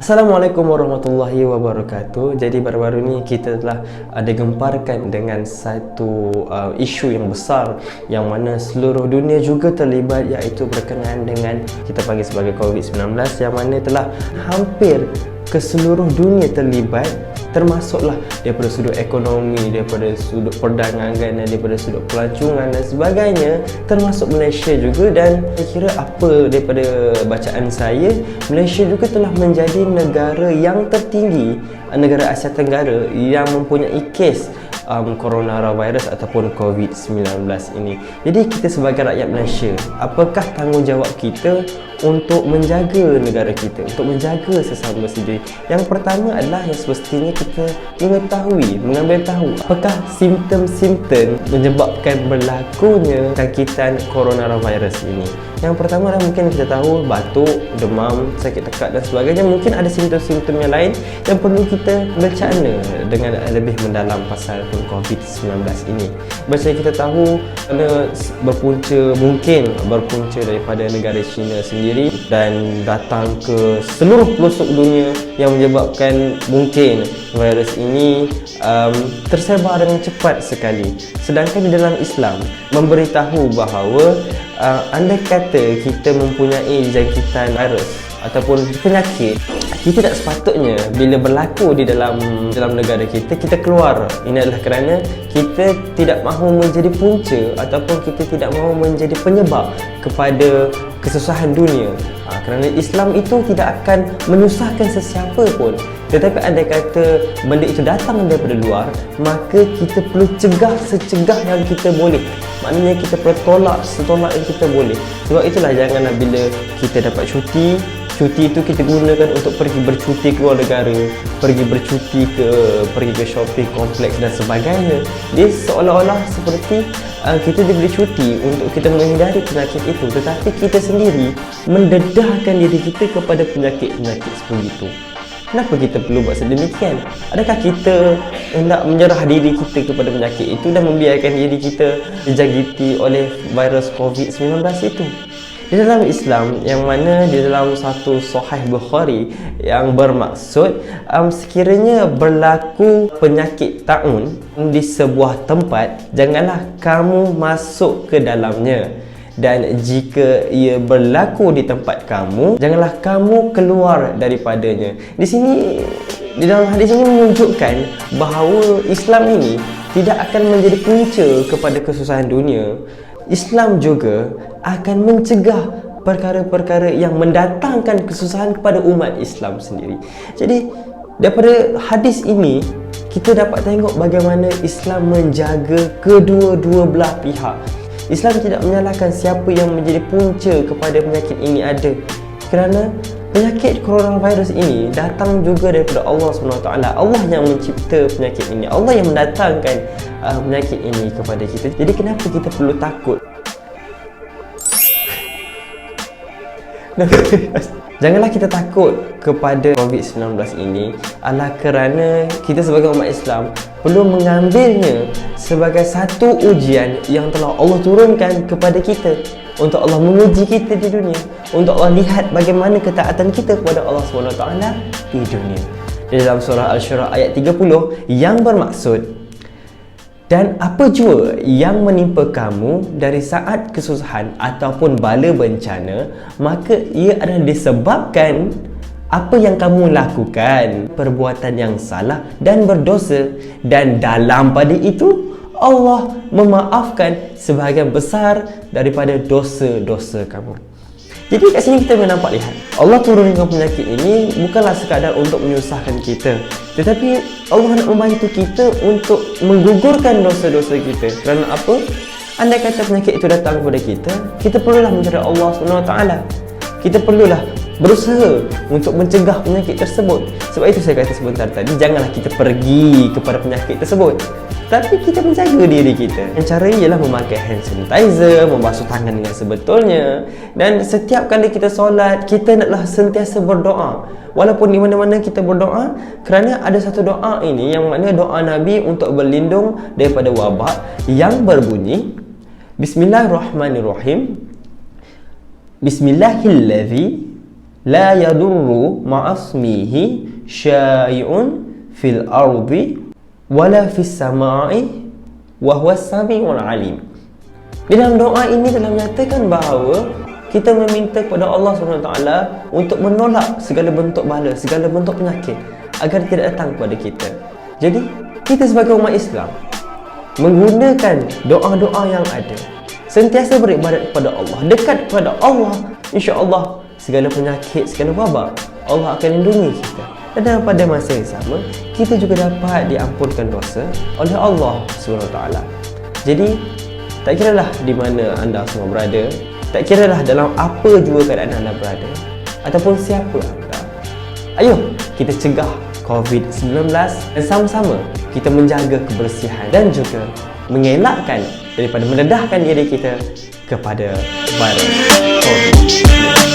Assalamualaikum warahmatullahi wabarakatuh. Jadi baru-baru ni kita telah digemparkan dengan satu isu yang besar yang mana seluruh dunia juga terlibat, iaitu berkenaan dengan kita panggil sebagai COVID-19, yang mana telah hampir ke seluruh dunia terlibat, termasuklah daripada sudut ekonomi, daripada sudut perdagangan, daripada sudut pelancongan dan sebagainya, termasuk Malaysia juga. Dan saya kira apa daripada bacaan saya, Malaysia juga telah menjadi negara yang tertinggi, negara Asia Tenggara yang mempunyai kes coronavirus ataupun COVID-19 ini. Jadi kita sebagai rakyat Malaysia, apakah tanggungjawab kita untuk menjaga negara kita, untuk menjaga sesama sendiri? Yang pertama adalah yang semestinya kita mengetahui, mengambil tahu apakah simptom-simptom menyebabkan berlakunya jangkitan coronavirus ini. Yang pertama adalah mungkin kita tahu batuk, demam, sakit tekak dan sebagainya. Mungkin ada simptom-simptom yang lain yang perlu kita bercakna dengan lebih mendalam pasal COVID-19 ini. Macam kita tahu, mungkin berpunca daripada negara China sendiri dan datang ke seluruh pelosok dunia, yang menyebabkan mungkin virus ini tersebar dengan cepat sekali. Sedangkan di dalam Islam memberitahu bahawa andai kata kita mempunyai jangkitan virus ataupun penyakit, kita tak sepatutnya bila berlaku di dalam negara kita keluar. Ini adalah kerana kita tidak mahu menjadi punca ataupun kita tidak mahu menjadi penyebab kepada kesusahan dunia. Kerana Islam itu tidak akan menyusahkan sesiapa pun. Tetapi andai kata benda itu datang daripada luar, maka kita perlu cegah secegah yang kita boleh. Maknanya kita perlu tolak setolak yang kita boleh. Sebab itulah janganlah bila kita dapat cuti itu kita gunakan untuk pergi bercuti ke luar negara, pergi ke shopping kompleks dan sebagainya. Dia seolah-olah seperti kita diberi cuti untuk kita menghindari penyakit itu, tetapi kita sendiri mendedahkan diri kita kepada penyakit-penyakit seperti itu. Kenapa kita perlu buat sedemikian? Adakah kita hendak menyerah diri kita kepada penyakit itu dan membiarkan diri kita dijangkiti oleh virus COVID-19 itu? Di dalam Islam, yang mana di dalam satu Sahih Bukhari yang bermaksud sekiranya berlaku penyakit taun di sebuah tempat, janganlah kamu masuk ke dalamnya, dan jika ia berlaku di tempat kamu, janganlah kamu keluar daripadanya. Di sini, di dalam hadis ini menunjukkan bahawa Islam ini tidak akan menjadi punca kepada kesusahan dunia. Islam juga akan mencegah perkara-perkara yang mendatangkan kesusahan kepada umat Islam sendiri. Jadi daripada hadis ini kita dapat tengok bagaimana Islam menjaga kedua-dua belah pihak. Islam tidak menyalahkan siapa yang menjadi punca kepada penyakit ini ada, kerana penyakit coronavirus ini datang juga daripada Allah SWT. Allah yang mencipta penyakit ini, Allah yang mendatangkan penyakit ini kepada kita. Jadi kenapa kita perlu takut? Janganlah kita takut kepada COVID-19 ini, adalah kerana kita sebagai umat Islam perlu mengambilnya sebagai satu ujian yang telah Allah turunkan kepada kita, untuk Allah menguji kita di dunia, untuk Allah lihat bagaimana ketaatan kita kepada Allah SWT di dunia. Di dalam surah Al-Syura ayat 30 yang bermaksud, dan apa jua yang menimpa kamu dari saat kesusahan ataupun bala bencana, maka ia adalah disebabkan apa yang kamu lakukan, perbuatan yang salah dan berdosa, dan dalam pada itu Allah memaafkan sebahagian besar daripada dosa-dosa kamu. Jadi kat sini kita boleh nampak, lihat, Allah turunkan penyakit ini bukanlah sekadar untuk menyusahkan kita, tetapi Allah nak membantu kita untuk menggugurkan dosa-dosa kita. Kerana apa? Andai kata penyakit itu datang kepada kita, kita perlulah mencari Allah SWT. Kita perlulah berusaha untuk mencegah penyakit tersebut. Sebab itu saya kata sebentar tadi, janganlah kita pergi kepada penyakit tersebut, tapi kita menjaga diri kita. Dan caranya ialah memakai hand sanitizer, membasuh tangan dengan sebetulnya, dan setiap kali kita solat, kita naklah sentiasa berdoa. Walaupun di mana-mana kita berdoa, kerana ada satu doa ini yang mana doa Nabi untuk berlindung daripada wabak, yang berbunyi Bismillahirrahmanirrahim, Bismillahilladzi la yadurru ma'asmihi syai'un fil ardi wala fis sama'i wa huwa as-sami'ul alim. Di dalam doa ini telah menyatakan bahawa kita meminta kepada Allah SWT untuk menolak segala bentuk bala, segala bentuk penyakit agar tidak datang kepada kita. Jadi, kita sebagai umat Islam menggunakan doa-doa yang ada, sentiasa beribadat kepada Allah, dekat kepada Allah, insya-Allah segala penyakit, segala wabak Allah akan lindungi kita. Dan pada masa yang sama, kita juga dapat diampunkan dosa oleh Allah SWT. Jadi, tak kiralah di mana anda semua berada, tak kiralah dalam apa juga keadaan anda berada, ataupun siapa anda, ayo kita cegah COVID-19 dan sama-sama kita menjaga kebersihan dan juga mengelakkan daripada mendedahkan diri kita kepada virus COVID-19.